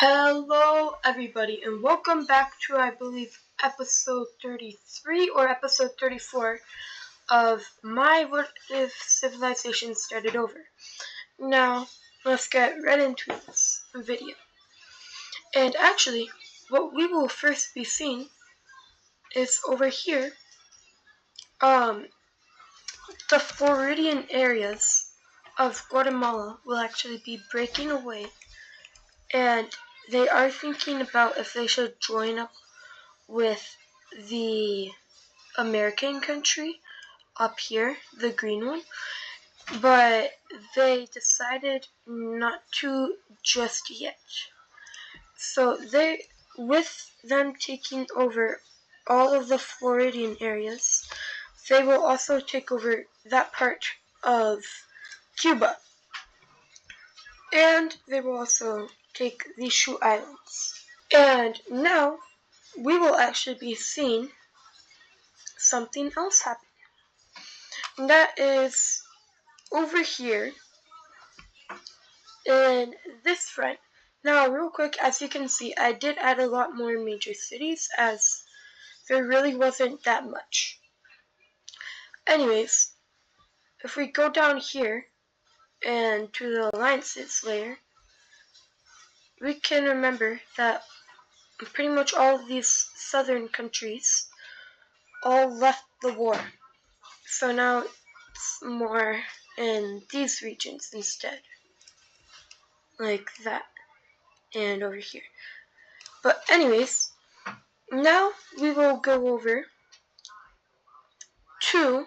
Hello everybody and welcome back to, I believe, episode 33 or episode 34 of my What If Civilization Started Over. Now, let's get right into this video. And actually, what we will first be seeing is over here, the Floridian areas of Guatemala will actually be breaking away, and they are thinking about if they should join up with the American country up here, the green one, but they decided not to just yet. So with them taking over all of the Floridian areas, they will also take over that part of Cuba, and they will also take the Shoe Islands. And now we will actually be seeing something else happen. And that is over here in this front. Now, real quick, as you can see, I did add a lot more major cities as there really wasn't that much. Anyways, if we go down here and to the alliances layer, we can remember that pretty much all of these southern countries all left the war. So now it's more in these regions instead. Like that. And over here. But anyways, now we will go over to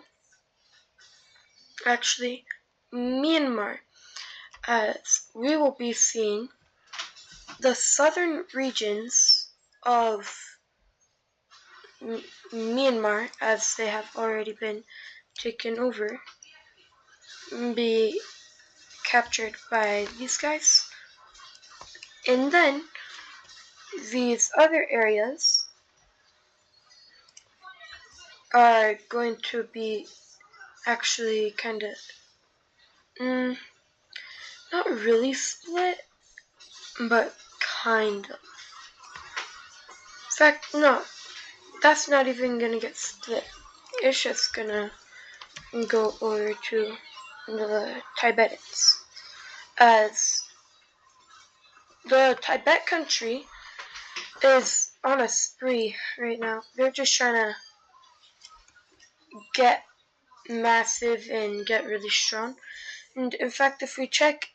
actually Myanmar, as we will be seeing the southern regions of Myanmar, as they have already been taken over, be captured by these guys. And then these other areas are going to be actually kind of not really split, but kind of. In fact, no, that's not even gonna get split. It's just gonna go over to the Tibetans, as the Tibet country is on a spree right now. They're just trying to get massive and get really strong. And in fact, if we check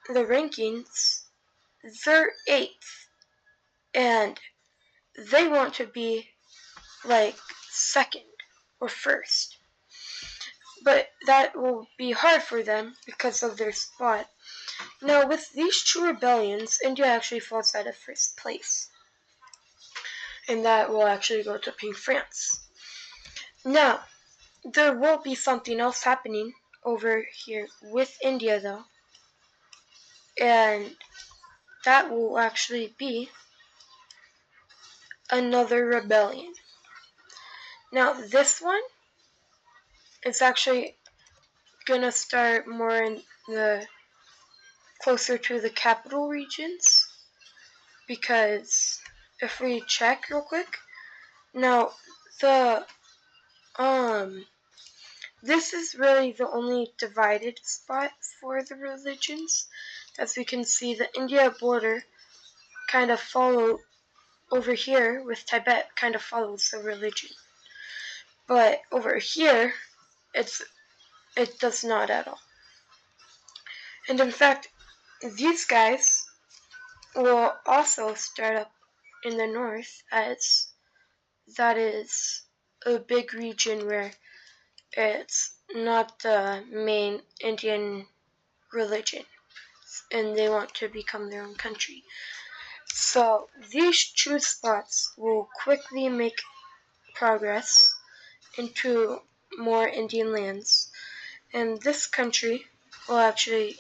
the rankings, they're 8th, and they want to be like 2nd or 1st. But that will be hard for them because of their spot. Now, with these two rebellions, India actually falls out of 1st place. And that will actually go to Pink France. Now, there will be something else happening over here with India, though. And that will actually be another rebellion. Now, this one is actually gonna start more in the closer to the capital regions, because if we check real quick, now this is really the only divided spot for the religions. As we can see, the India border kind of follow over here with Tibet, kind of follows the religion. But over here, it does not at all. And in fact, these guys will also start up in the north, as that is a big region where it's not the main Indian religion, and they want to become their own country. So these two spots will quickly make progress into more Indian lands, and this country will actually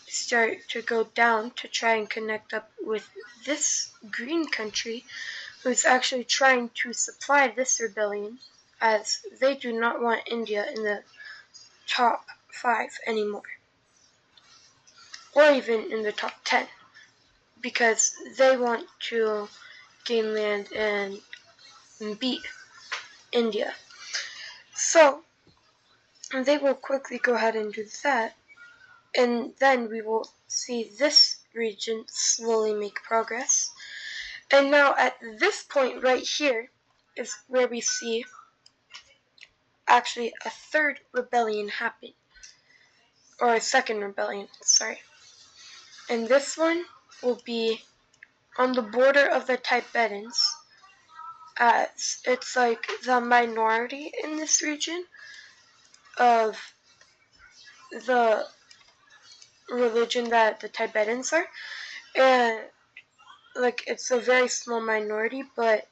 start to go down to try and connect up with this green country, who's actually trying to supply this rebellion, as they do not want India in the top 5 anymore, or even in the top 10, because they want to gain land and beat India. So they will quickly go ahead and do that, and then we will see this region slowly make progress. And now at this point right here is where we see actually a third rebellion happen, or a second rebellion, sorry. And this one will be on the border of the Tibetans, as it's like the minority in this region of the religion that the Tibetans are. And like it's a very small minority, but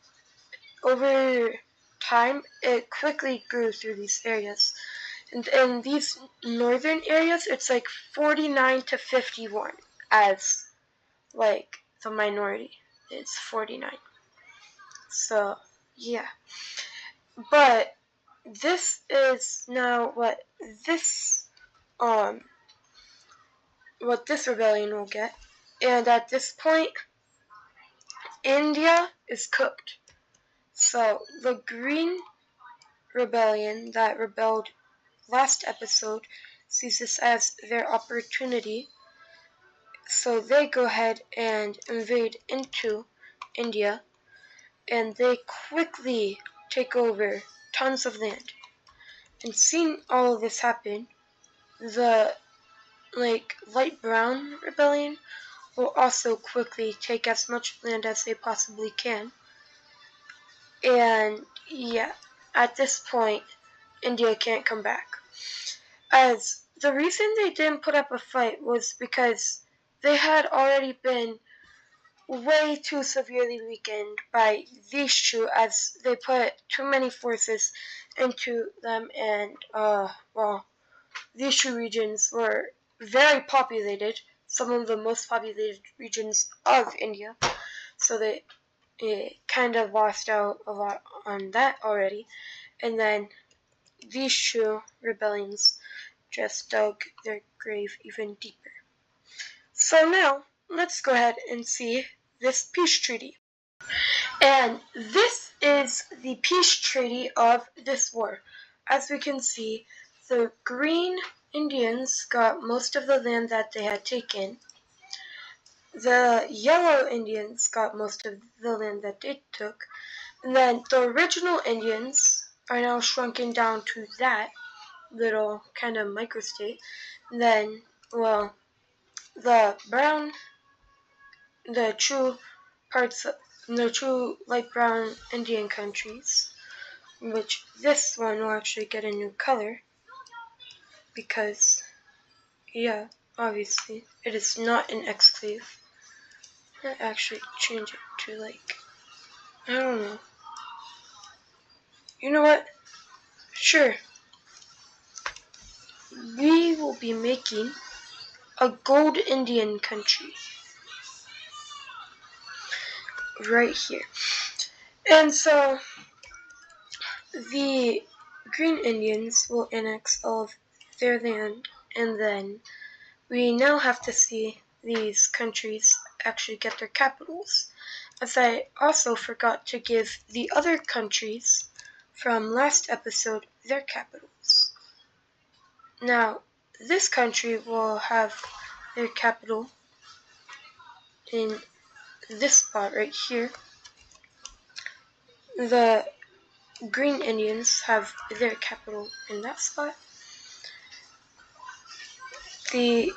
over time it quickly grew through these areas. And in these northern areas, it's like 49 to 51 as like the minority. It's 49. So, yeah. But this is now um what this rebellion will get. And at this point, India is cooked. So the Green Rebellion that rebelled last episode sees this as their opportunity. So they go ahead and invade into India, and they quickly take over tons of land. And seeing all of this happen, the light brown rebellion will also quickly take as much land as they possibly can. And yeah, at this point, India can't come back. As the reason they didn't put up a fight was because they had already been way too severely weakened by these two, as they put too many forces into them, and these two regions were very populated, some of the most populated regions of India, so they kind of lost out a lot on that already. And then these two rebellions just dug their grave even deeper. So now, let's go ahead and see this peace treaty. And this is the peace treaty of this war. As we can see, the Green Indians got most of the land that they had taken. The Yellow Indians got most of the land that they took. And then the original Indians are now shrunken down to that little kind of microstate. And then, the brown, the true the true light brown Indian countries, which this one will actually get a new color because, yeah, obviously, it is not an exclave. I'll actually change it to I don't know. You know what? Sure. We will be making a gold Indian country right here. And so the Green Indians will annex all of their land, and then we now have to see these countries actually get their capitals, as I also forgot to give the other countries from last episode their capitals. Now, this country will have their capital in this spot right here. The Green Indians have their capital in that spot. The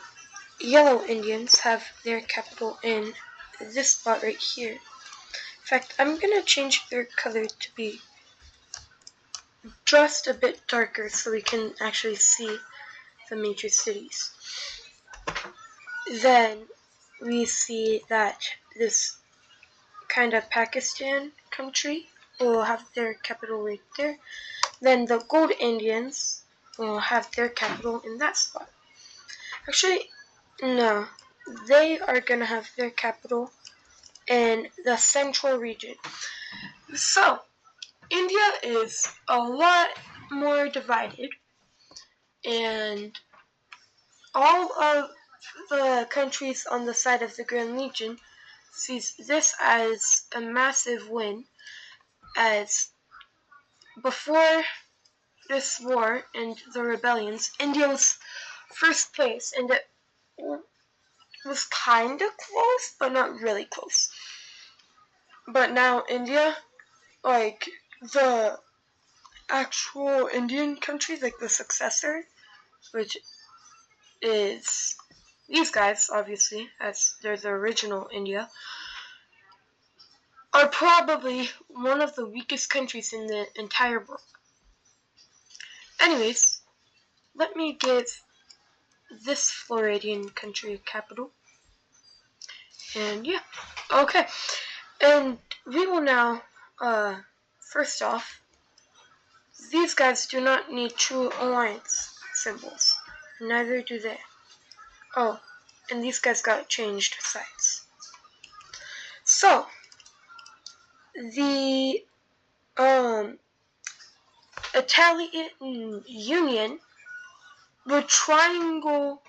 Yellow Indians have their capital in this spot right here. In fact, I'm going to change their color to be just a bit darker so we can actually see the major cities. Then we see that this kind of Pakistan country will have their capital right there. Then the Gold Indians will have their capital in that spot. Actually, no. They are going to have their capital in the central region. So, India is a lot more divided, and all of the countries on the side of the Grand Legion sees this as a massive win, as before this war and the rebellions, India was first place, and it was kind of close, but not really close. But now India, like the actual Indian country, like the successor, which is these guys, obviously, as they're the original India, are probably one of the weakest countries in the entire world. Anyways, let me give this Floridian country a capital. And yeah, okay. And we will now, first off, these guys do not need true alliance symbols. Neither do they. Oh, and these guys got changed sides. So, the Italian Union, the Triangle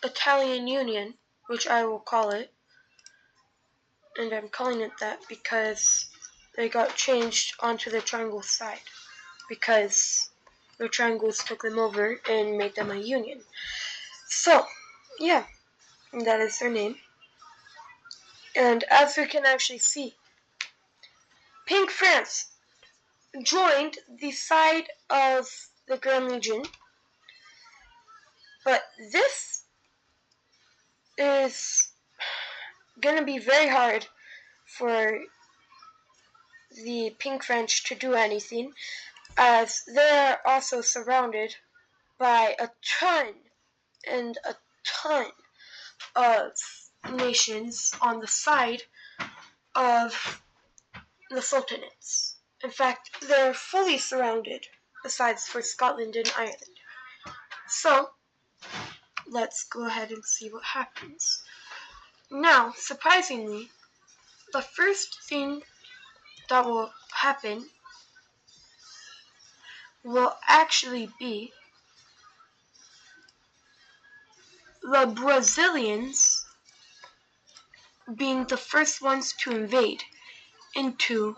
Italian Union, which I will call it, and I'm calling it that because they got changed onto the triangle side, because the triangles took them over and made them a union. So, yeah, that is their name. And as we can actually see, Pink France joined the side of the Grand Legion, but this is going to be very hard for the Pink French to do anything, as they're also surrounded by a ton and a ton of nations on the side of the Sultanates. In fact, they're fully surrounded, besides for Scotland and Ireland. So, let's go ahead and see what happens. Now, surprisingly, the first thing that will happen will actually be the Brazilians being the first ones to invade into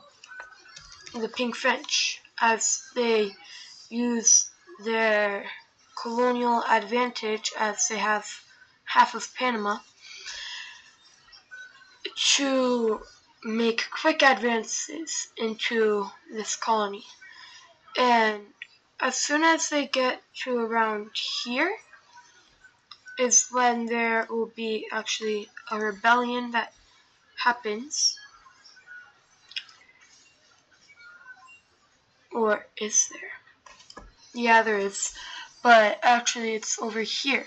the Pink French, as they use their colonial advantage, as they have half of Panama, to make quick advances into this colony. And as soon as they get to around here is when there will be actually a rebellion that happens. Or is there? Yeah, there is. But actually it's over here.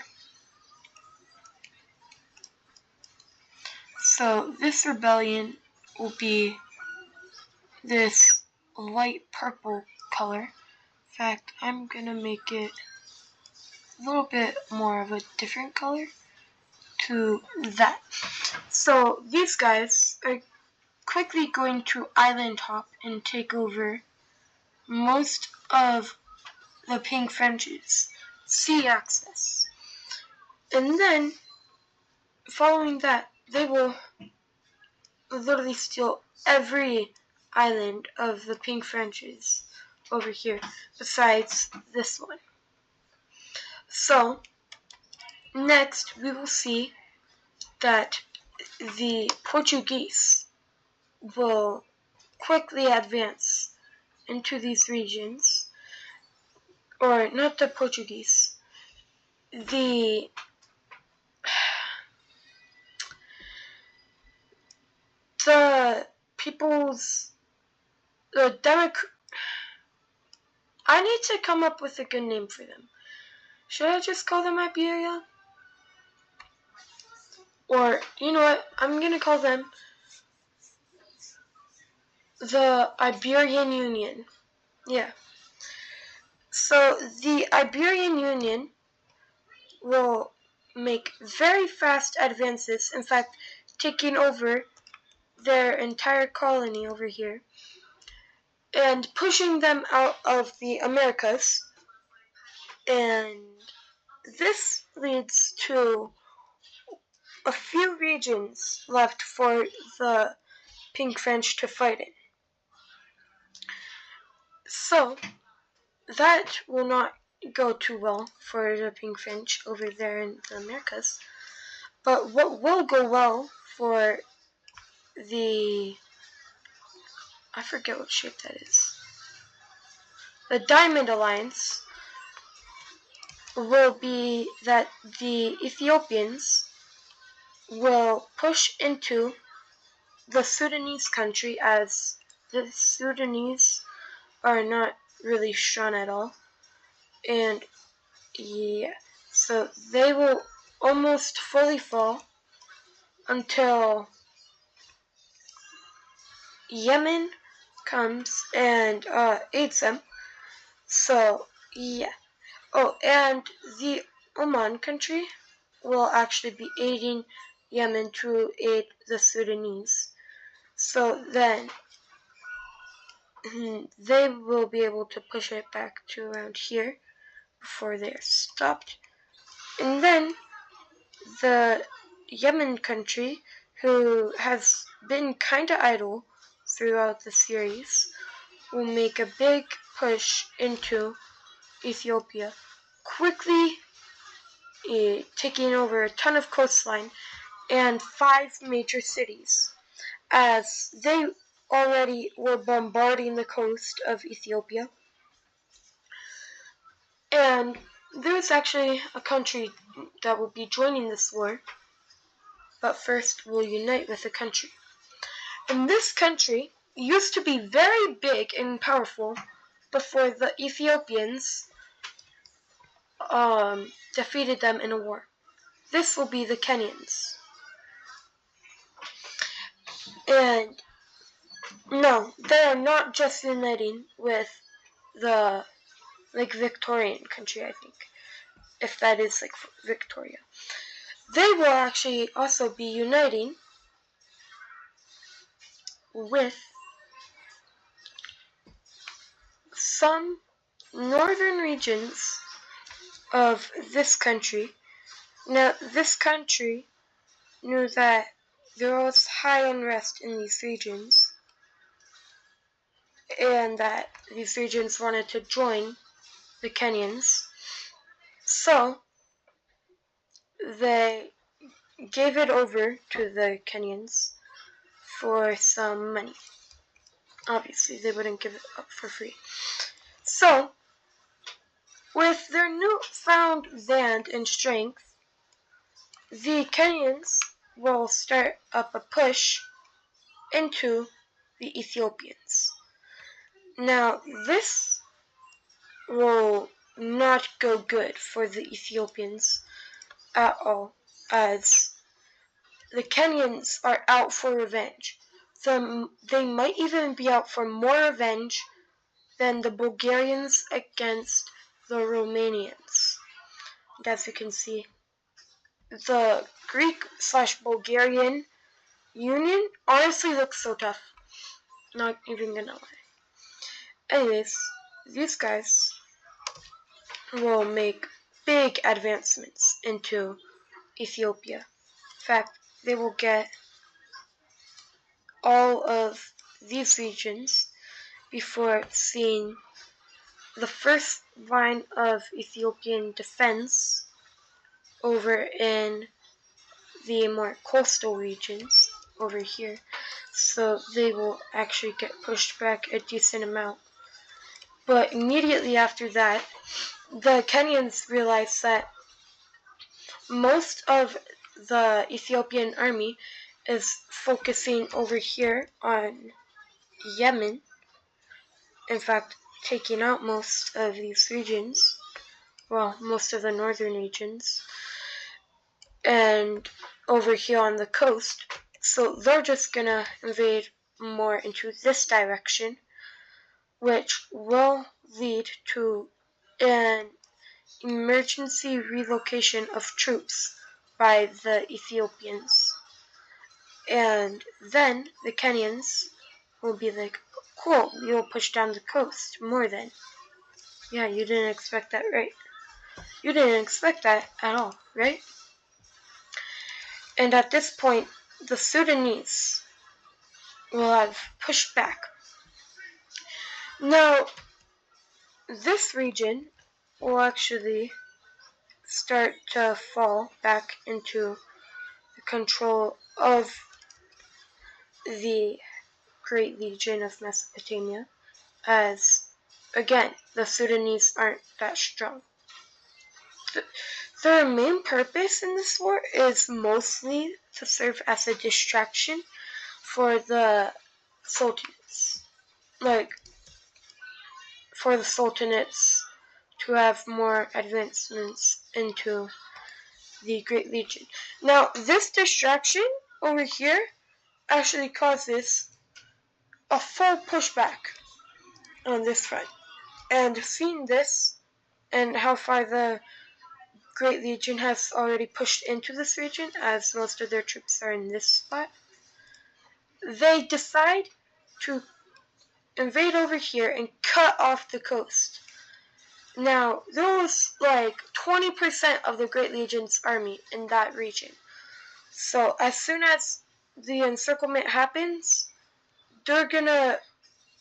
So this rebellion will be this light purple color. In fact, I'm gonna make it a little bit more of a different color to that. So these guys are quickly going to island hop and take over most of the Pink French's sea access. And then, following that, they will literally steal every island of the Pink French's over here, besides this one. So, next we will see that the Portuguese will quickly advance into these regions, or not the Portuguese, the people's, the I need to come up with a good name for them. Should I just call them Iberia? Or, you know what, I'm gonna call them the Iberian Union. Yeah. So, the Iberian Union will make very fast advances, in fact, taking over their entire colony over here, and pushing them out of the Americas. And this leads to a few regions left for the Pink French to fight in. So that will not go too well for the Pink Finch over there in the Americas. But what will go well for the, I forget what shape that is, the Diamond Alliance, will be that the Ethiopians will push into the Sudanese country, as the Sudanese are not really strong at all. And yeah, so they will almost fully fall until Yemen comes and aids them. So yeah. Oh, and the Oman country will actually be aiding Yemen to aid the Sudanese. So then they will be able to push it back to around here before they are stopped. And then the Yemen country, who has been kind of idle throughout the series, will make a big push into Ethiopia, quickly taking over a ton of coastline and 5 major cities, as they already were bombarding the coast of Ethiopia. And there's actually a country that will be joining this war, but first we'll unite with a country. And this country used to be very big and powerful before the Ethiopians defeated them in a war. This will be the Kenyans. And no, they are not just uniting with the Victorian country, I think, if that is Victoria. They will actually also be uniting with some northern regions of this country. Now, this country knew that there was high unrest in these regions, and that these regions wanted to join the Kenyans. So they gave it over to the Kenyans for some money. Obviously, they wouldn't give it up for free. So, with their newfound land and strength, the Kenyans will start up a push into the Ethiopians. Now, this will not go good for the Ethiopians at all, as the Kenyans are out for revenge. They might even be out for more revenge than the Bulgarians against the Romanians. And as you can see, the Greek/Bulgarian union honestly looks so tough. Not even gonna lie. Anyways, these guys will make big advancements into Ethiopia. In fact, they will get all of these regions before seeing the first line of Ethiopian defense over in the more coastal regions over here. So they will actually get pushed back a decent amount. But immediately after that, the Kenyans realized that most of the Ethiopian army is focusing over here on Yemen. In fact, taking out most of these regions, well, most of the northern regions, and over here on the coast. So they're just gonna invade more into this direction, which will lead to an emergency relocation of troops by the Ethiopians. And then the Kenyans will be like, cool, you'll push down the coast more then. Yeah, you didn't expect that, right? You didn't expect that at all, right? And at this point, the Sudanese will have pushed back. Now, this region will actually start to fall back into the control of the Great Legion of Mesopotamia, as, again, the Sudanese aren't that strong. Their main purpose in this war is mostly to serve as a distraction for the sultanates. For the sultanates to have more advancements into the Great Legion. Now, this distraction over here actually causes a full pushback on this front. And seeing this, and how far the Great Legion has already pushed into this region, as most of their troops are in this spot, they decide to invade over here and cut off the coast. Now, there was like 20% of the Great Legion's army in that region. So as soon as the encirclement happens, they're gonna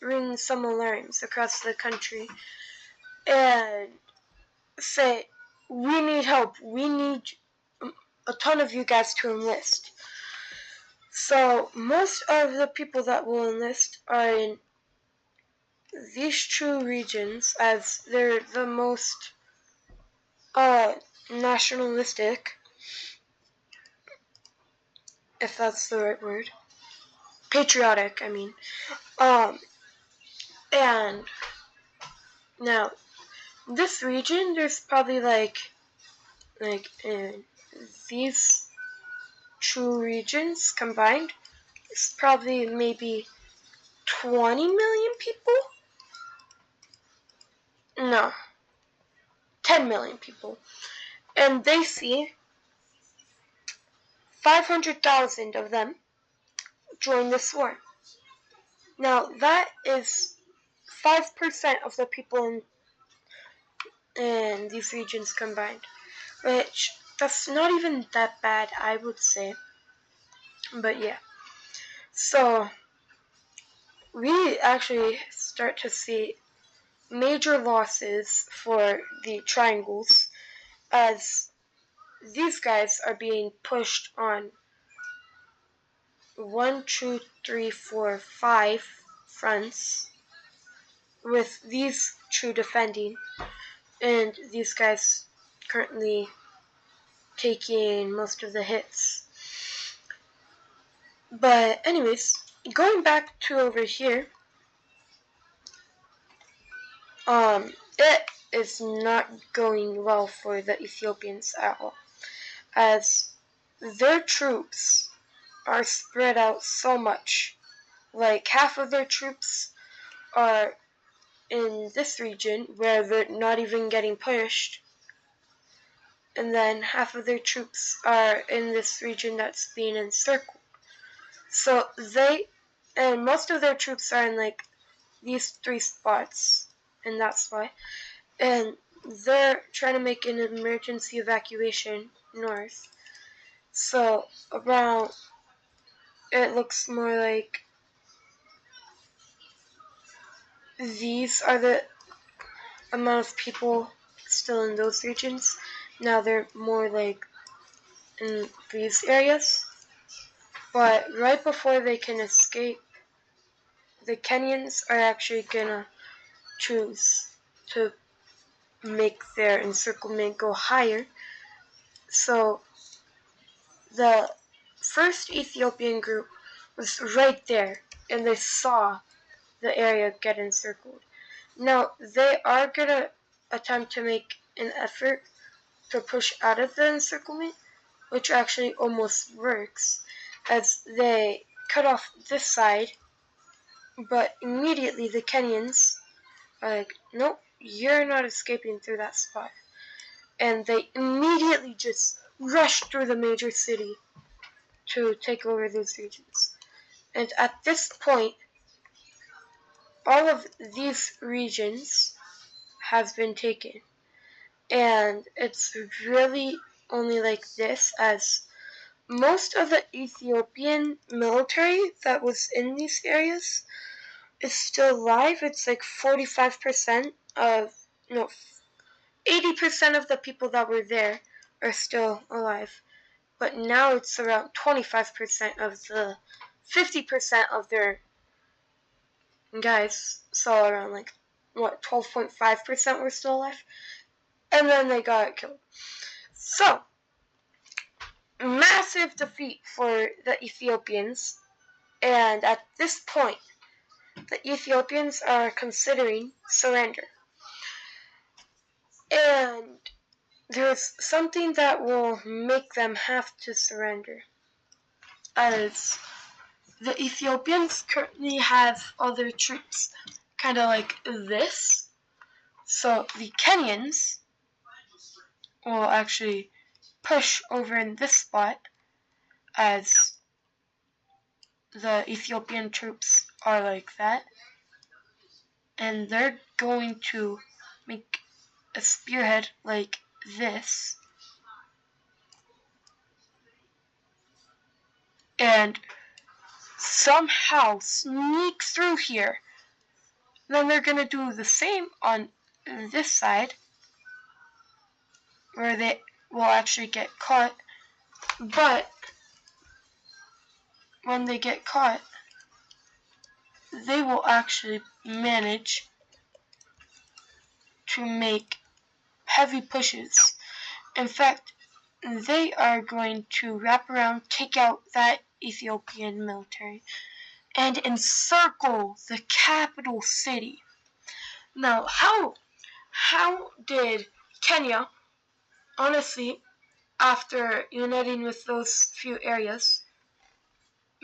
ring some alarms across the country and say, we need help. We need a ton of you guys to enlist. So most of the people that will enlist are in these two regions, as they're the most nationalistic, if that's the right word. Patriotic, I mean. And now, this region, there's probably like in these two regions combined, it's probably maybe 20 million people? No, 10 million people. And they see 500,000 of them join this war. Now, that is 5% of the people in these regions combined, which that's not even that bad, I would say. But yeah. So, we actually start to see major losses for the triangles, as these guys are being pushed on 1, 2, 3, 4, 5 fronts, with these two defending, and these guys currently taking most of the hits. But anyways, going back to over here, it is not going well for the Ethiopians at all, as their troops are spread out so much. Like, half of their troops are in this region where they're not even getting pushed, and then half of their troops are in this region that's being encircled. So and most of their troops are in like these three spots, and that's why. And they're trying to make an emergency evacuation north. So around, it looks more like these are the amount of people still in those regions. Now they're more like in these areas. But right before they can escape, the Kenyans are actually gonna choose to make their encirclement go higher. So the first Ethiopian group was right there, and they saw the area get encircled. Now, they are gonna attempt to make an effort to push out of the encirclement, which actually almost works, as they cut off this side, but immediately the Kenyans are like, nope, you're not escaping through that spot. And they immediately just rush through the major city to take over those regions. And at this point, all of these regions have been taken. And it's really only like this, as most of the Ethiopian military that was in these areas is still alive. It's like 45% of, no, 80% of the people that were there are still alive. But now it's around 25% of the 50% of their guys. So around 12.5% were still alive. And then they got killed. So, massive defeat for the Ethiopians. And at this point, the Ethiopians are considering surrender. And there's something that will make them have to surrender. As the Ethiopians currently have other troops, kind of like this. So the Kenyans will actually push over in this spot as the Ethiopian troops are like that. And they're going to make a spearhead like this. And somehow sneak through here. Then they're going to do the same on this side, where they will actually get caught. But when they get caught, they will actually manage to make heavy pushes. In fact, they are going to wrap around, take out that Ethiopian military, and encircle the capital city. Now, how did Kenya, honestly, after uniting with those few areas,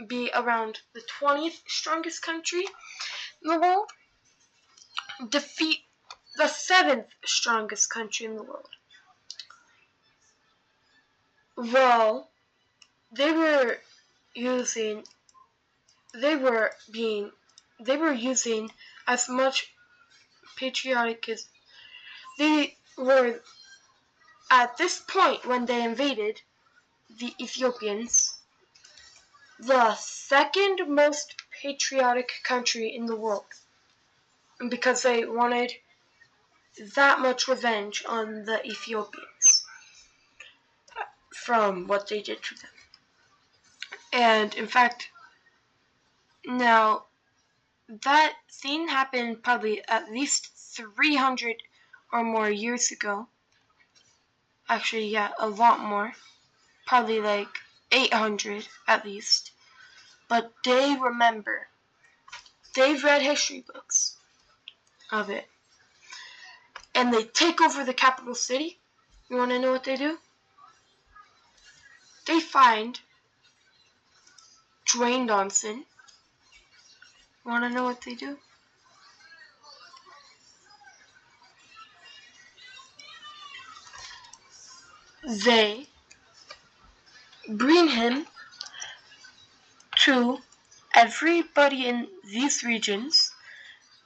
be around the 20th strongest country in the world, defeat the 7th strongest country in the world? Well, they were using as much patriotic as they were at this point when they invaded the Ethiopians, the second most patriotic country in the world, because they wanted that much revenge on the Ethiopians from what they did to them. And in fact, now that thing happened probably at least 300 or more years ago. Actually, yeah, a lot more. Probably like 800 at least. But they remember. They've read history books of it. And they take over the capital city. You want to know what they do? They find Dwayne Johnson. You want to know what they do? They bring him to everybody in these regions.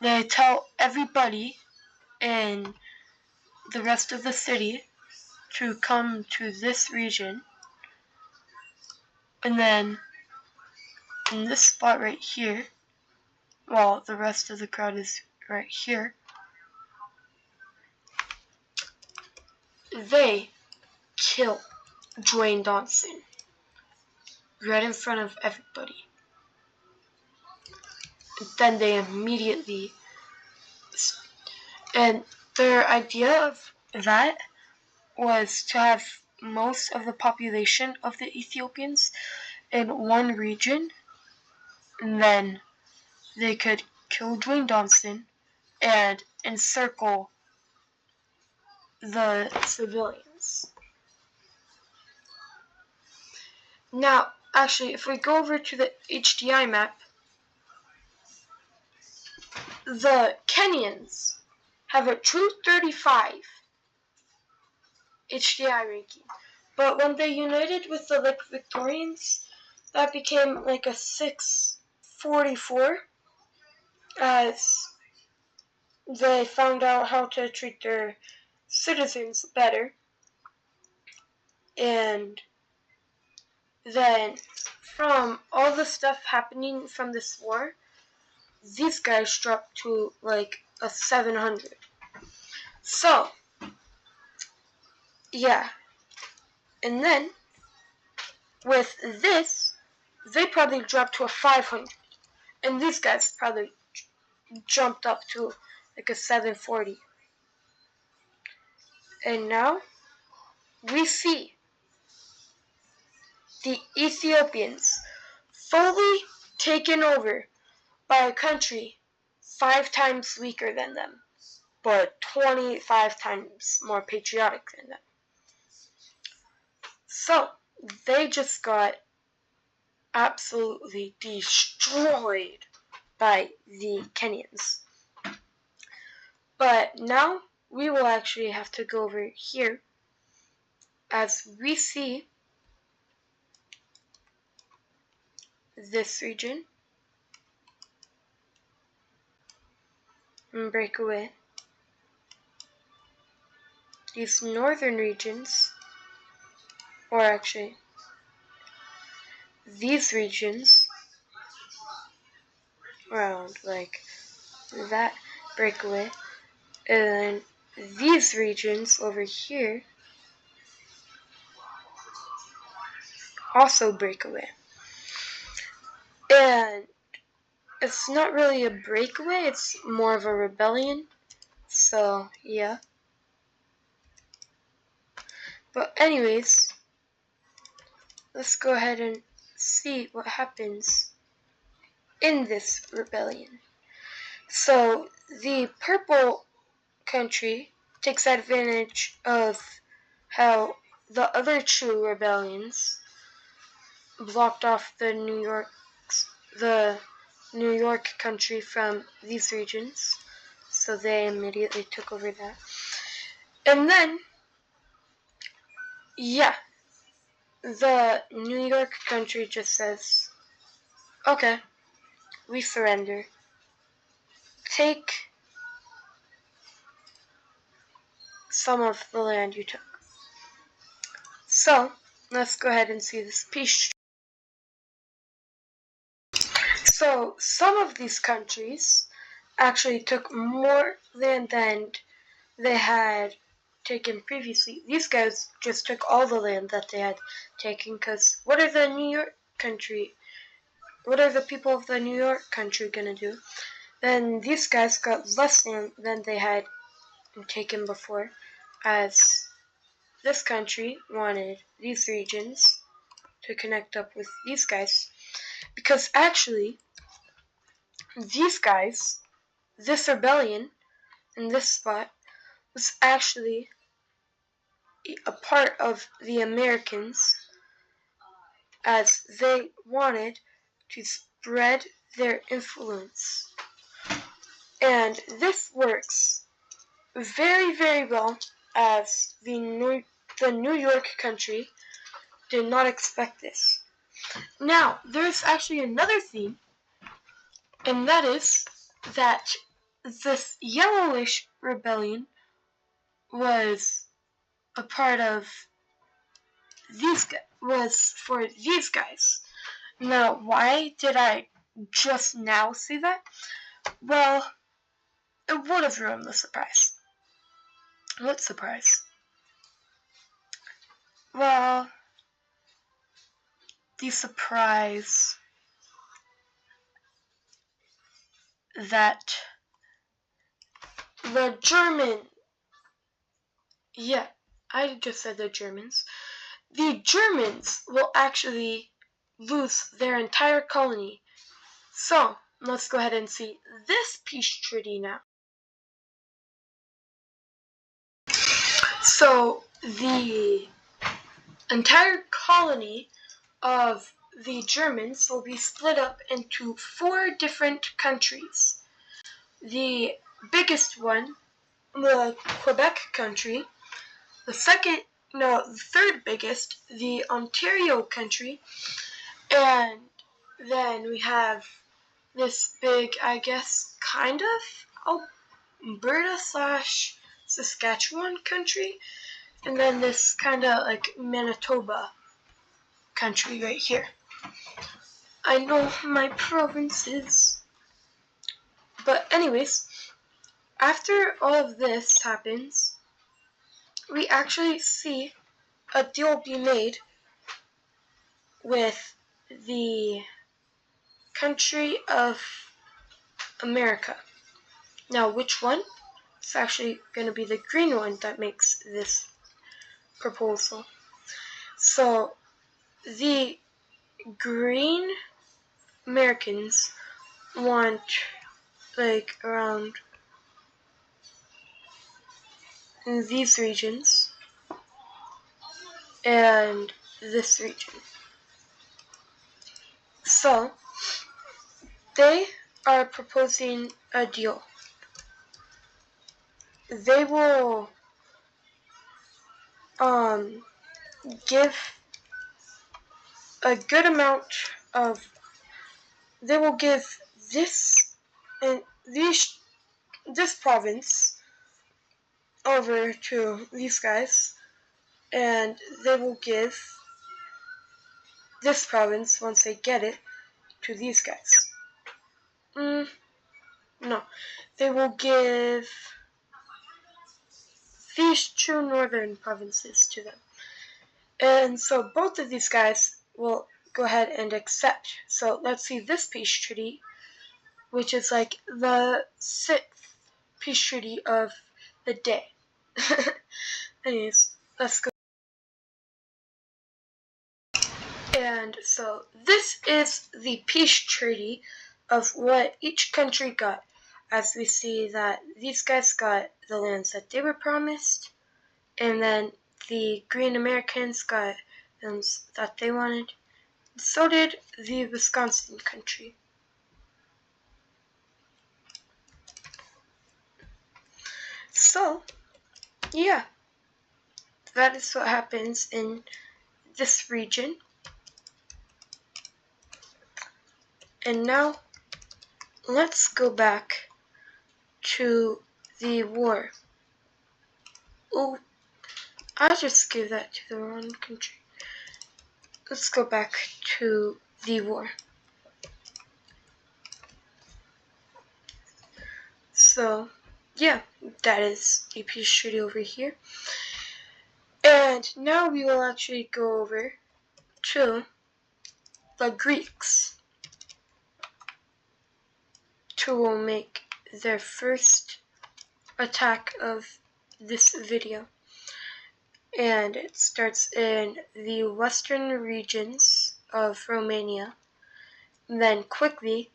They tell everybody in the rest of the city to come to this region. And then in this spot right here, while the rest of the crowd is right here, they kill Dwayne Johnson right in front of everybody. And then they immediately, and their idea of that was to have most of the population of the Ethiopians in one region, and then they could kill Dwayne Johnson and encircle the civilians. Now, actually, if we go over to the HDI map, the Kenyans have a 235 HDI ranking. But when they united with the Lake Victorians, that became like a 644, as they found out how to treat their citizens better. And then from all the stuff happening from this war, these guys dropped to like a 700. So, yeah. And then, with this, they probably dropped to a 500. And these guys probably jumped up to like a 740. And now, we see the Ethiopians fully taken over by a country 5 times weaker than them, but 25 times more patriotic than them. So, they just got absolutely destroyed by the Kenyans. But now we will actually have to go over here as we see this region and break away. These northern regions, or actually these regions around like that, break away. And then these regions over here also break away. And it's not really a breakaway, it's more of a rebellion. So, yeah. But anyways, let's go ahead and see what happens in this rebellion. So, the purple country takes advantage of how the other two rebellions blocked off the New York country from these regions. So they immediately took over that. And then, yeah, the New York country just says, okay, we surrender. Take some of the land you took. So, let's go ahead and see this peace. So, some of these countries actually took more land than they had taken previously. These guys just took all the land that they had taken, because what are the people of the New York country gonna do? Then these guys got less land than they had taken before, as this country wanted these regions to connect up with these guys, because actually these guys, this rebellion in this spot, was actually a part of the Americans, as they wanted to spread their influence. And this works very, very well, as the New York country did not expect this. Now, there's actually another theme, and that is that this yellowish rebellion was a part of for these guys. Now, why did I just now see that? Well, it would have ruined the surprise. What surprise? Well, the surprise that the I just said the Germans. The Germans will actually lose their entire colony. So, let's go ahead and see this peace treaty now. So, the entire colony of the Germans will be split up into 4 different countries. The biggest one, the Quebec country. The third biggest, the Ontario country. And then we have this big, I guess, kind of Alberta/Saskatchewan country. And then this kind of like Manitoba country right here. I know my provinces. But anyways, after all of this happens, we actually see a deal be made with the country of America. Now, which one? It's actually going to be the green one that makes this proposal. So, the green Americans want like around these regions and this region. So, they are proposing a deal. They will give a good amount of, they will give this and this province over to these guys, and they will give this province, once they get it, to these guys. No, they will give these two northern provinces to them. And so both of these guys will go ahead and accept. So let's see this peace treaty, which is like the 6th peace treaty of the day. Anyways, let's go. And so this is the peace treaty of what each country got. As we see that these guys got the lands that they were promised, and then the green Americans got lands that they wanted. So did the Wisconsin country. So, yeah, that is what happens in this region. And now, let's go back to the war. Oh, I just gave that to the wrong country. Let's go back to the war. So, yeah, that is the peace treaty over here. And now we will actually go over to the Greeks, who will make their first attack of this video. And it starts in the western regions of Romania. Then quickly,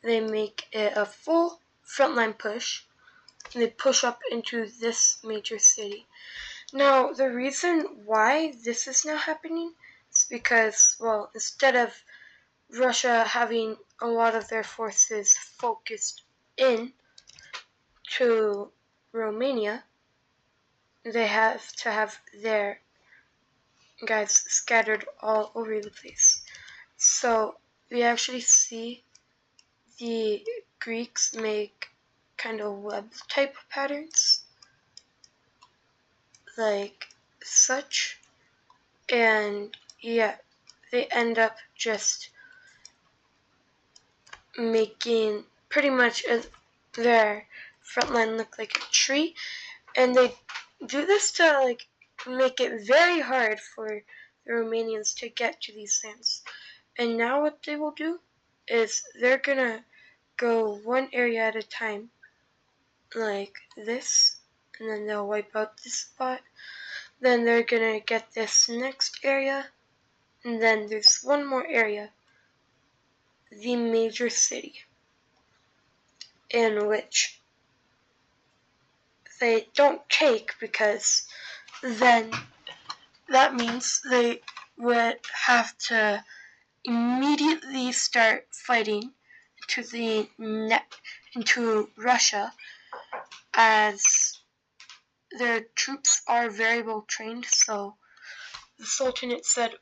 they make it a full frontline push. And they push up into this major city. Now, the reason why this is now happening is because, well, instead of Russia having a lot of their forces focused in to Romania, they have to have their guys scattered all over the place. So we actually see the Greeks make kind of web type patterns like such, and yeah, they end up just making pretty much their front line look like a tree, and they do this to like make it very hard for the Romanians to get to these lands. And now what they will do is they're gonna go one area at a time, like this, and then they'll wipe out this spot. Then they're gonna get this next area, and then there's one more area, the major city, in which they don't take, because then that means they would have to immediately start fighting into Russia, as their troops are very well trained. So the Sultanate said,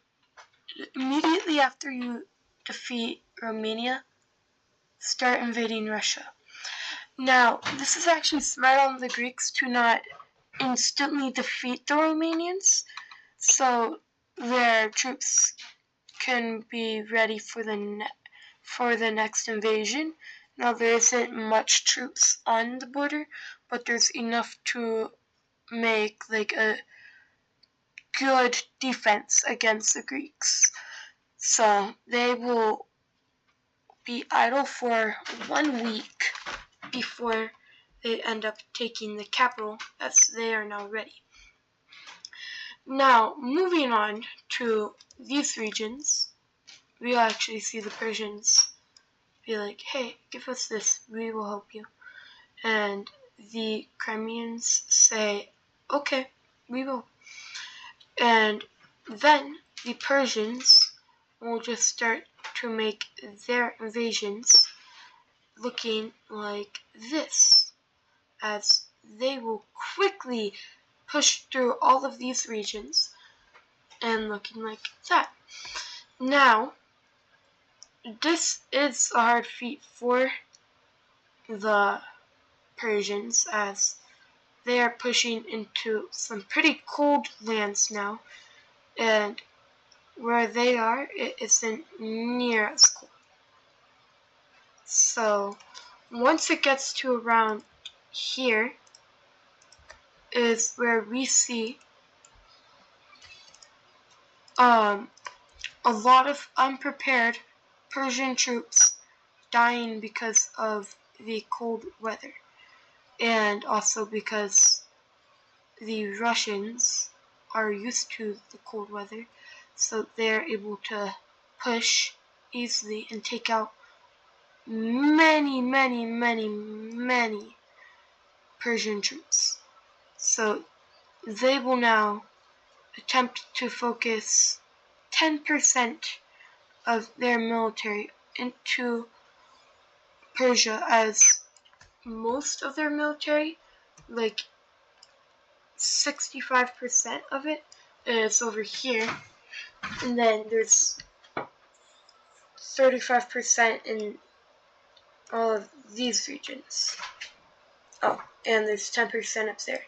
immediately after you defeat Romania, start invading Russia. Now, this is actually smart on the Greeks to not instantly defeat the Romanians, so their troops can be ready for the next invasion. Now there isn't much troops on the border, but there's enough to make like a good defense against the Greeks. So they will be idle for 1 week before they end up taking the capital, as they are now ready. Now, moving on to these regions, we'll actually see the Persians be like, hey, give us this, we will help you. And the Crimeans say, okay, we will. And then the Persians will just start to make their invasions looking like this, as they will quickly push through all of these regions and looking like that. Now, this is a hard feat for the Persians, as they are pushing into some pretty cold lands now, and where they are, it isn't near as cold. So, once it gets to around here, is where we see a lot of unprepared Persian troops dying because of the cold weather, and also because the Russians are used to the cold weather, so they're able to push easily and take out many Persian troops. So they will now attempt to focus 10% of their military into Persia, as most of their military, like 65% of it, is over here, and then there's 35% in all of these regions. Oh, and there's 10% up there,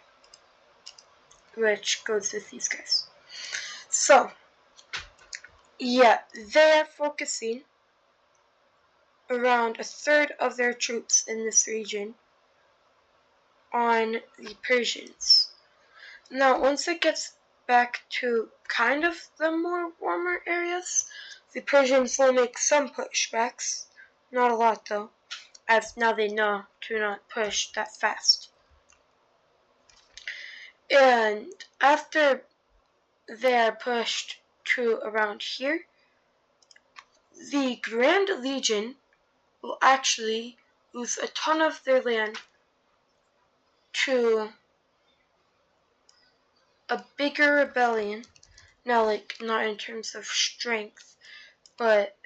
which goes with these guys. So, yeah, they're focusing around a third of their troops in this region on the Persians. Now, once it gets back to kind of the more warmer areas, the Persians will make some pushbacks. Not a lot, though, as now they know to not push that fast. And after they are pushed to around here, the Grand Legion will actually lose a ton of their land to a bigger rebellion. Now, like, not in terms of strength, but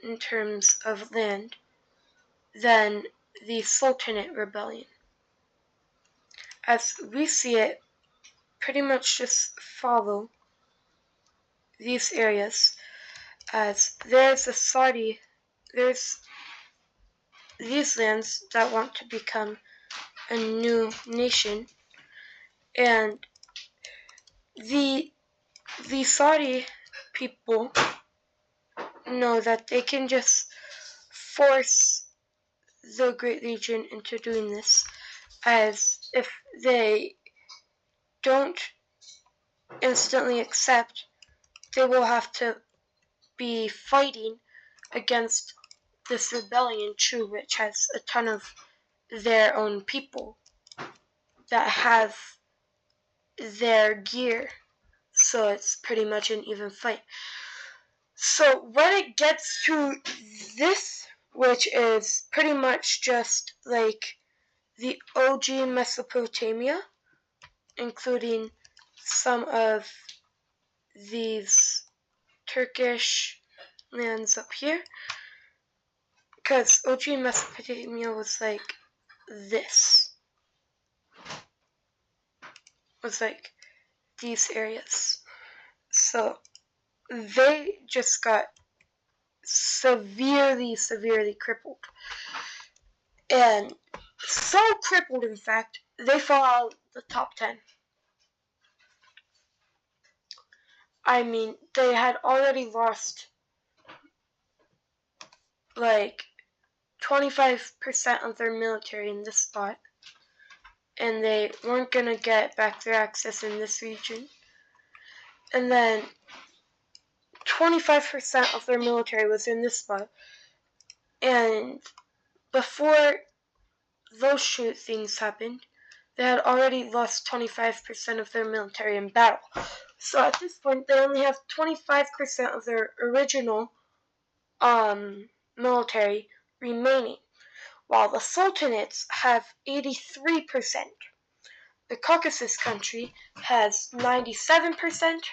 in terms of land, than the Sultanate rebellion. As we see it, pretty much just follow these areas, as there's these lands that want to become a new nation, and the Saudi people know that they can just force the Great Legion into doing this, as if they don't instantly accept, they will have to be fighting against this rebellion, true, which has a ton of their own people that have their gear, so it's pretty much an even fight. So when it gets to this, which is pretty much just like the OG Mesopotamia, including some of these Turkish lands up here, because OG Mesopotamia was like this, was like these areas. So they just got severely crippled. And so crippled, in fact, they fall out of the top 10. I mean, they had already lost like 25% of their military in this spot, and they weren't gonna get back their access in this region. And then 25% of their military was in this spot, and before those things happened, they had already lost 25% of their military in battle. So at this point, they only have 25% of their original military remaining, while the sultanates have 83%. The Caucasus country has 97%,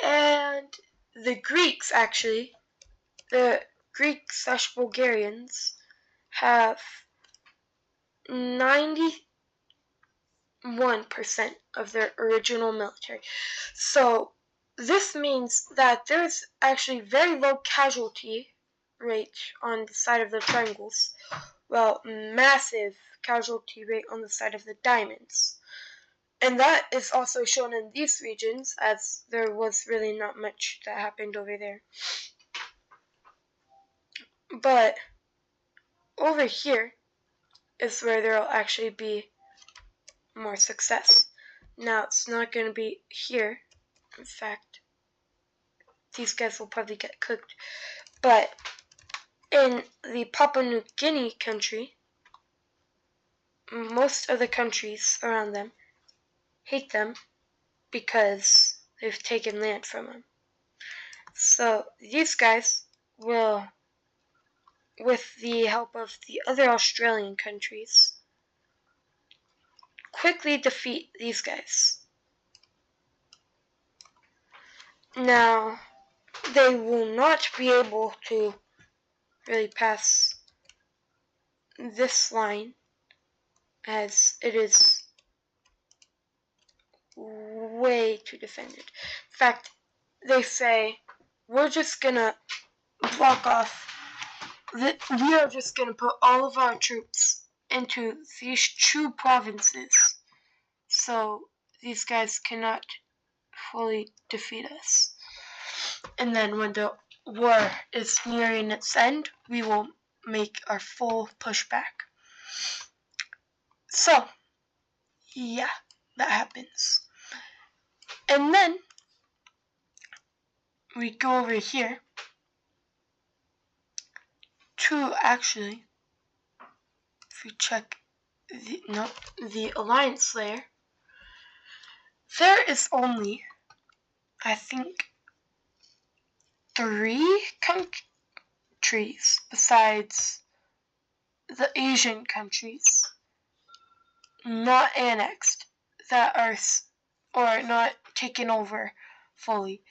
and the Greeks, actually, the Greek/Bulgarians have 91% of their original military. So this means that there's actually very low casualty rate on the side of the triangles, well, massive casualty rate on the side of the diamonds. And that is also shown in these regions, as there was really not much that happened over there. But over here is where there will actually be more success. Now, it's not going to be here. In fact, these guys will probably get cooked. But in the Papua New Guinea country, most of the countries around them hate them because they've taken land from them. So these guys will, with the help of the other Australian countries, quickly defeat these guys. Now, they will not be able to really pass this line, as it is way too defended. In fact, they say, we're just gonna block off, we are just gonna put all of our troops into these two provinces, so these guys cannot fully defeat us. And then when the war is nearing its end, we will make our full pushback. So, yeah, that happens. And then we go over here to actually, if we check the alliance layer, there is only, I think, 3 countries besides the Asian countries not annexed that are, or not taken over fully,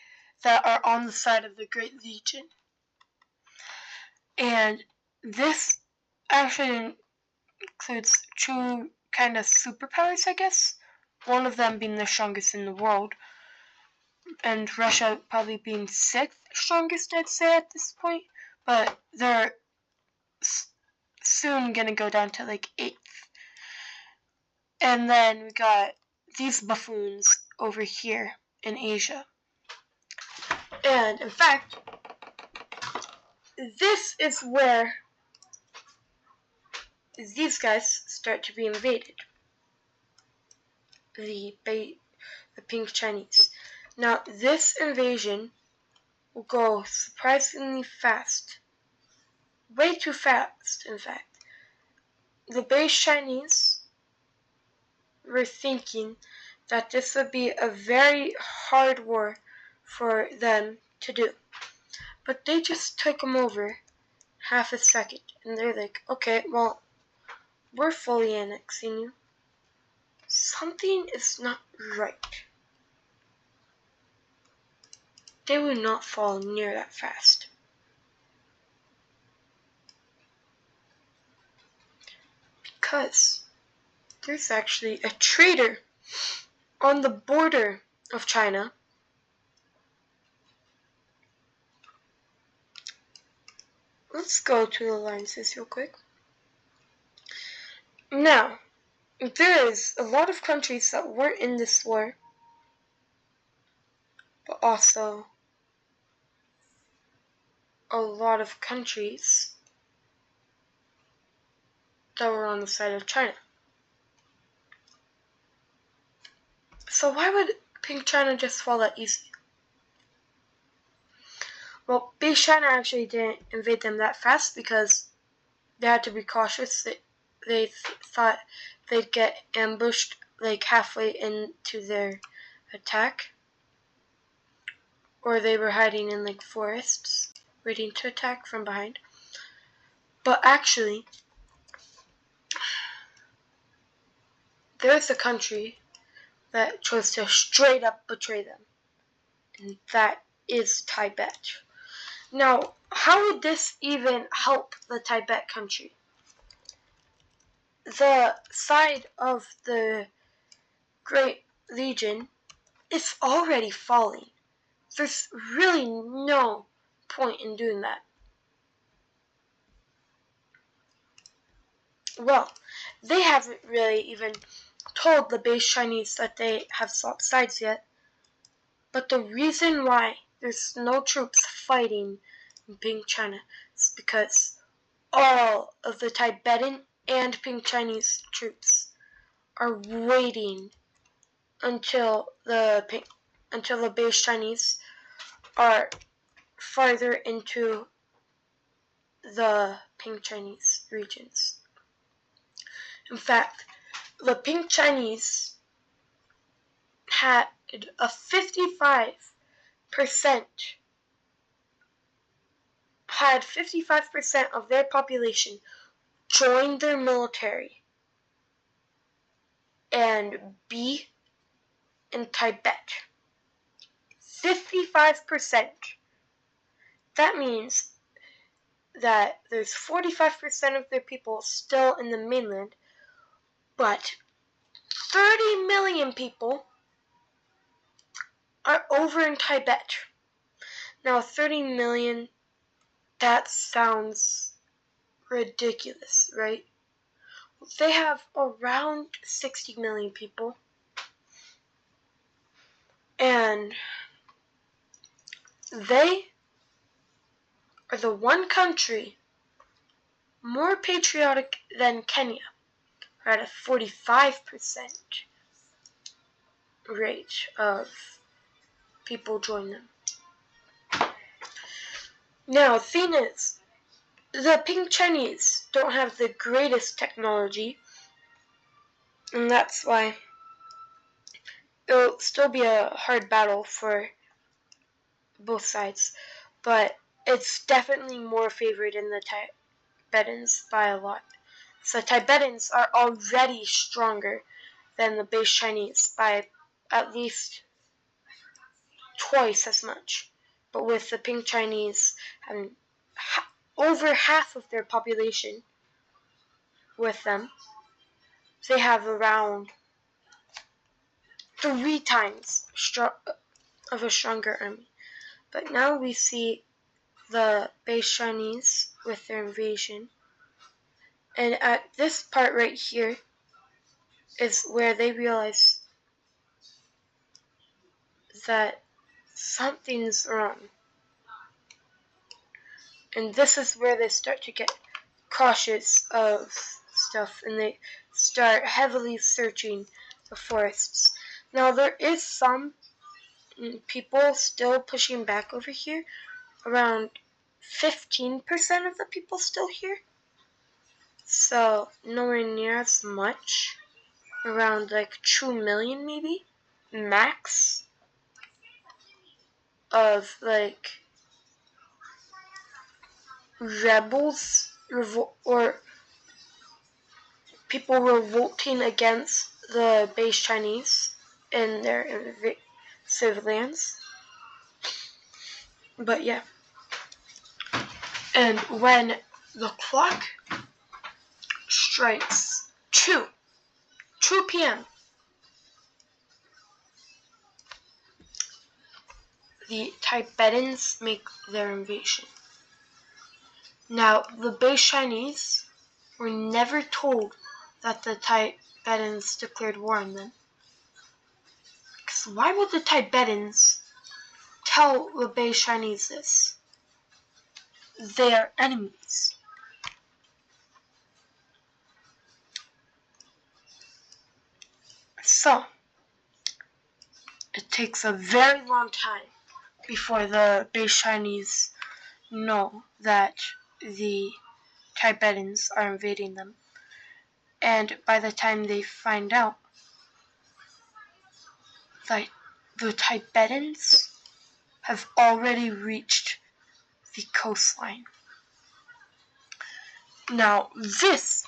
that are on the side of the Great Legion. And this actually includes 2 kind of superpowers, I guess. One of them being the strongest in the world, and Russia probably being 6th strongest, I'd say, at this point. But they're soon gonna go down to like 8th. And then we got these buffoons over here in Asia. And in fact, this is where these guys start to be invaded. The pink Chinese. Now, this invasion will go surprisingly fast. Way too fast, in fact. The beige Chinese were thinking that this would be a very hard war for them to do. But they just took them over half a second. And they're like, okay, well, we're fully annexing you. Something is not right. They would not fall near that fast. Because there's actually a traitor on the border of China. Let's go to the alliances real quick. Now, there is a lot of countries that weren't in this war but also a lot of countries that were on the side of China. So why would Pink China just fall that easy? Well, Beige China actually didn't invade them that fast because they had to be cautious. They thought they'd get ambushed like halfway into their attack, or they were hiding in like forests waiting to attack from behind. But actually, there's a country that chose to straight up betray them, and that is Tibet. Now, how would this even help the Tibet country? The side of the Great Legion is already falling. There's really no point in doing that. Well, they haven't really even told the Beige Chinese that they have swapped sides yet. But the reason why there's no troops fighting in Pink China is because all of the Tibetan and Pink Chinese troops are waiting until the Beige Chinese are farther into the Pink Chinese regions. In fact, the Pink Chinese had a 55% of their population join their military and be in Tibet. 55%. That means that there's 45% of their people still in the mainland, but 30 million people are over in Tibet. Now, 30 million, that sounds ridiculous, right? They have around 60 million people, and they are the one country more patriotic than Kenya. We're at a 45% rate of people join them. Now, the thing is, the Pink Chinese don't have the greatest technology, and that's why it'll still be a hard battle for both sides, but it's definitely more favored in the Tibetans by a lot. So Tibetans are already stronger than the Beige Chinese by at least twice as much. But with the Pink Chinese having over half of their population with them, they have around 3 times of a stronger army. But now we see the Beige Chinese with their invasion. And at this part right here is where they realize that something's wrong. And this is where they start to get cautious of stuff, and they start heavily searching the forests. Now, there is some people still pushing back over here. Around 15% of the people still here. So, nowhere near as much. Around like 2 million maybe, max, of like rebels or people revolting against the Beige Chinese in their civilians. But yeah. And when the clock strikes 2 p.m., the Tibetans make their invasion. Now, the Beige Chinese were never told that the Tibetans declared war on them. Because why would the Tibetans tell the Bei Chinese this. They are enemies. So, it takes a very long time before the Bei Chinese know that the Tibetans are invading them. And by the time they find out that the Tibetans have already reached the coastline. Now, this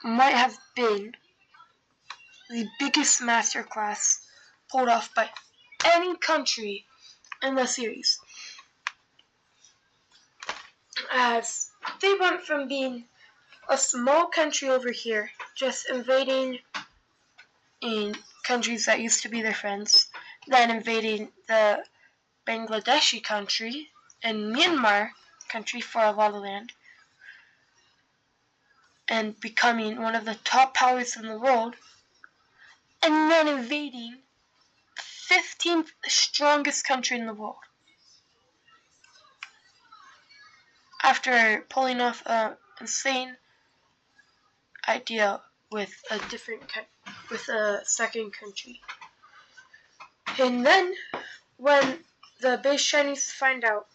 might have been the biggest masterclass pulled off by any country in the series, as they went from being a small country over here, just invading in countries that used to be their friends, then invading the Bangladeshi country and Myanmar country for a lot of land, and becoming one of the top powers in the world, and then invading the 15th strongest country in the world. After pulling off an insane idea with a second country. And then when the Bei Chinese find out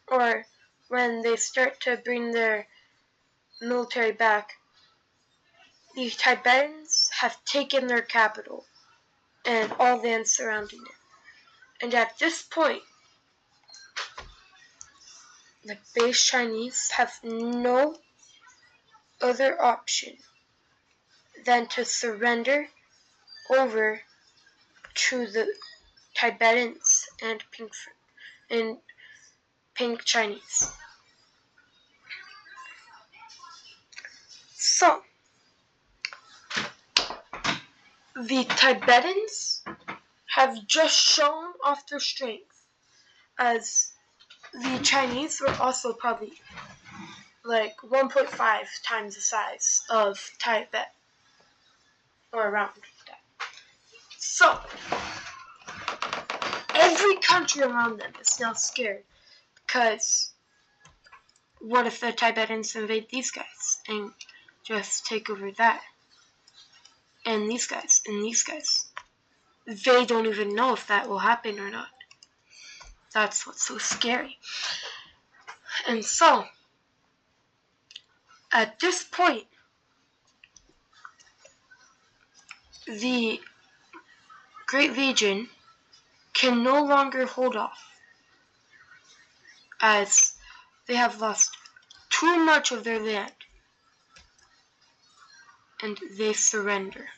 or when they start to bring their military back, the Tibetans have taken their capital and all land surrounding it. And at this point, the Bei Chinese have no other option than to surrender over to the Tibetans and Pink Chinese. So, the Tibetans have just shown off their strength, as the Chinese were also probably like 1.5 times the size of Tibet, or around that. So, every country around them is now scared, because what if the Tibetans invade these guys and just take over that? And these guys, and these guys. They don't even know if that will happen or not. That's what's so scary. And so, at this point, the Great Legion can no longer hold off, as they have lost too much of their land, and they surrender.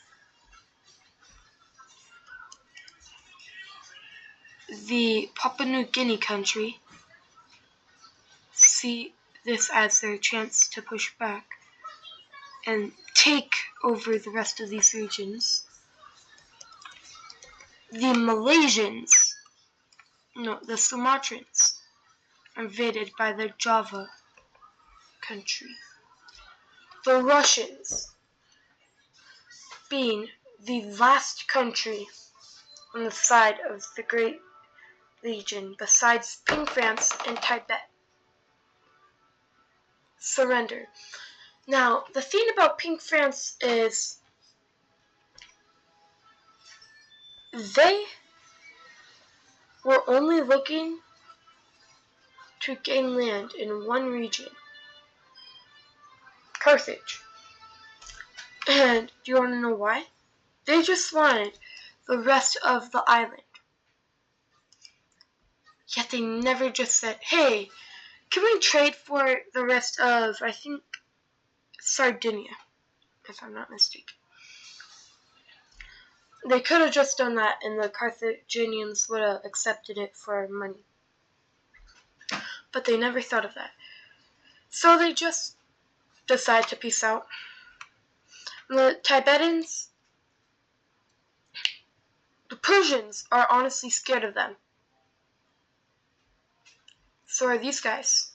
The Papua New Guinea country see this as their chance to push back and take over the rest of these regions. The the Sumatrans are invaded by the Java country. The Russians, being the last country on the side of the Great Legion besides Ping France and Tibet, surrender. Now, the thing about Ping France is they were only looking to gain land in one region, Carthage. And do you want to know why? They just wanted the rest of the island. Yet they never just said, hey, can we trade for the rest of, I think, Sardinia, if I'm not mistaken. They could have just done that, and the Carthaginians would have accepted it for money. But they never thought of that. So they just decide to peace out. The Tibetans, the Persians are honestly scared of them. So are these guys.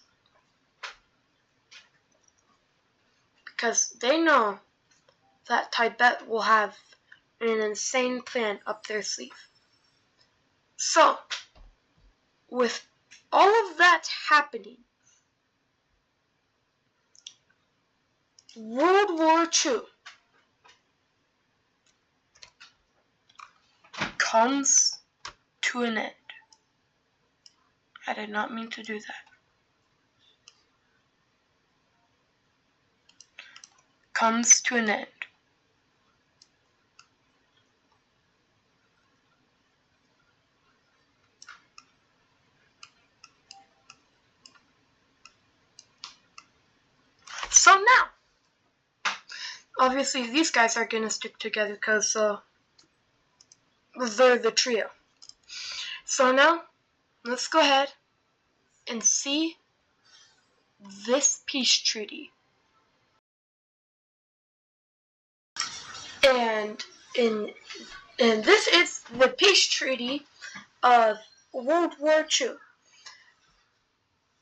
Because they know that Tibet will have an insane plan up their sleeve. So, with all of that happening, World War II comes to an end. I did not mean to do that. Comes to an end. So now, obviously these guys are gonna stick together because they're the trio. So now, let's go ahead and see this peace treaty. And this is the peace treaty of World War II.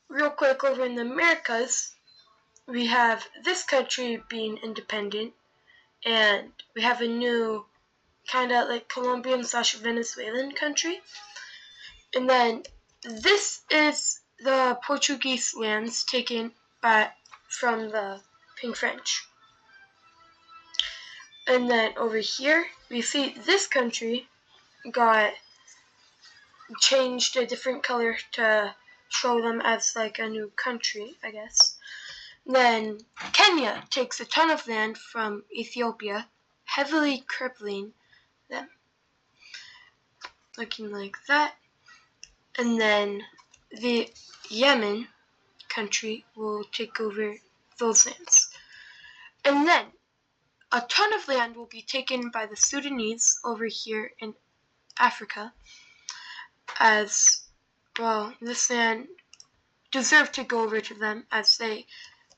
Real quick, over in the Americas, we have this country being independent, and we have a new kind of like Colombian/Venezuelan country. And then this is the Portuguese lands taken from the Pink French. And then over here, we see this country got changed a different color to show them as like a new country, I guess. Then Kenya takes a ton of land from Ethiopia, heavily crippling them. Looking like that. And then the Yemen country will take over those lands. And then a ton of land will be taken by the Sudanese over here in Africa, as well, this land deserved to go over to them as they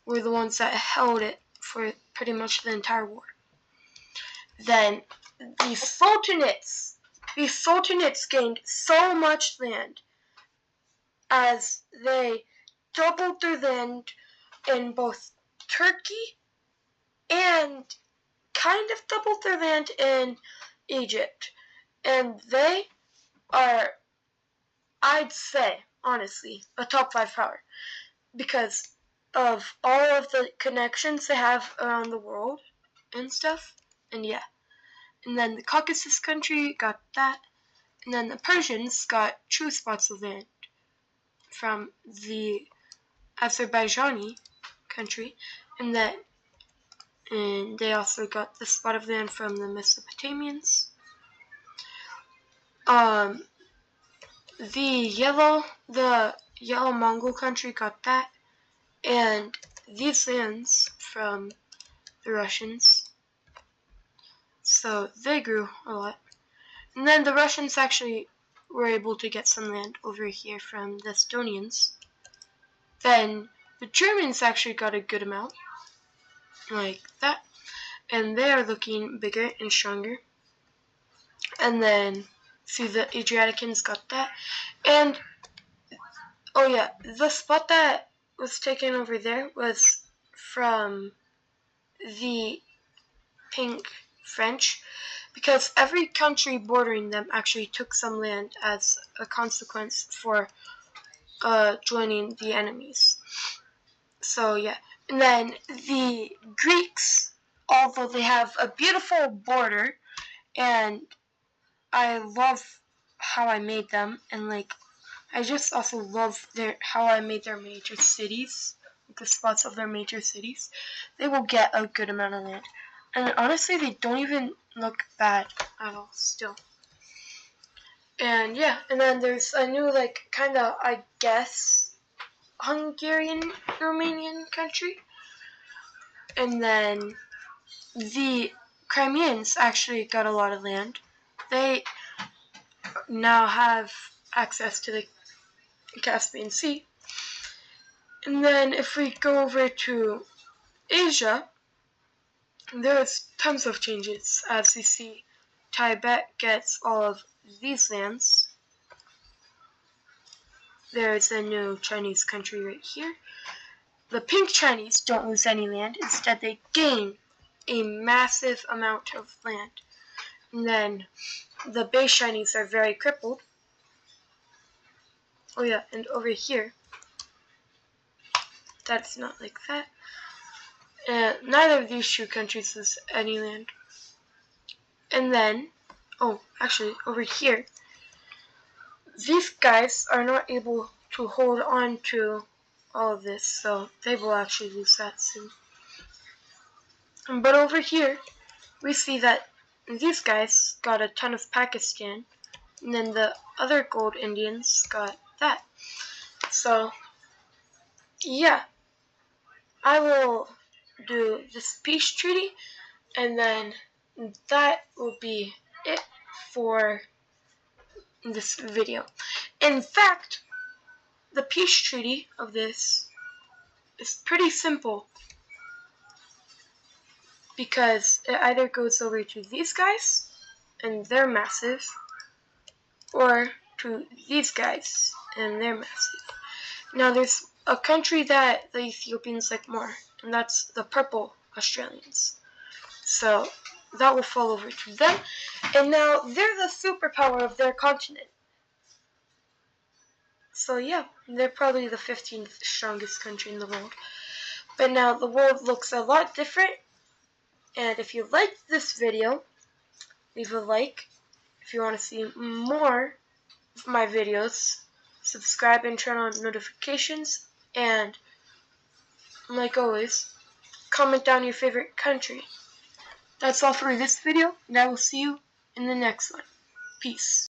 were the ones that held it for pretty much the entire war. Then the sultanates gained so much land as they doubled their land in both Turkey and kind of doubled their land in Egypt. And they are, I'd say, honestly, a top 5 power because of all of the connections they have around the world and stuff. And yeah. And then the Caucasus country got that. And then the Persians got true spots of land from the Azerbaijani country. And they also got the spot of land from the Mesopotamians. The yellow Mongol country got that, and these lands from the Russians. So they grew a lot. And then the Russians actually were able to get some land over here from the Estonians. Then the Germans actually got a good amount, like that. And they are looking bigger and stronger. And then, see, the Adriaticans got that. And, oh yeah, the spot that was taken over there was from the Pink French, because every country bordering them actually took some land as a consequence for joining the enemies. So yeah, and then the Greeks, although they have a beautiful border, and I love how I made them, and like I just also love how I made their major cities, the spots of their major cities. They will get a good amount of land. And honestly, they don't even look bad at all still. And yeah, and then there's a new, like, kind of, I guess, Hungarian-Romanian country. And then the Crimeans actually got a lot of land. They now have access to the Caspian Sea. And then if we go over to Asia, there's tons of changes. As you see, Tibet gets all of these lands. There's a new Chinese country right here. The Pink Chinese don't lose any land. Instead, they gain a massive amount of land. And then the Beige Chinese are very crippled. Oh yeah, and over here, that's not like that. Neither of these two countries is any land. And then, oh, actually, over here, these guys are not able to hold on to all of this, so they will actually lose that soon. But over here, we see that these guys got a ton of Pakistan, and then the other gold Indians got that. So, yeah, I will do this peace treaty, and then that will be it for this video. In fact, the peace treaty of this is pretty simple because it either goes over to these guys, and they're massive, or to these guys, and they're massive. Now there's a country that the Ethiopians like more, and that's the purple Australians. So that will fall over to them. And now they're the superpower of their continent. So yeah, they're probably the 15th strongest country in the world. But now the world looks a lot different. And if you liked this video, leave a like. If you want to see more of my videos, subscribe and turn on notifications. And like always, comment down your favorite country. That's all for this video, and I will see you in the next one. Peace.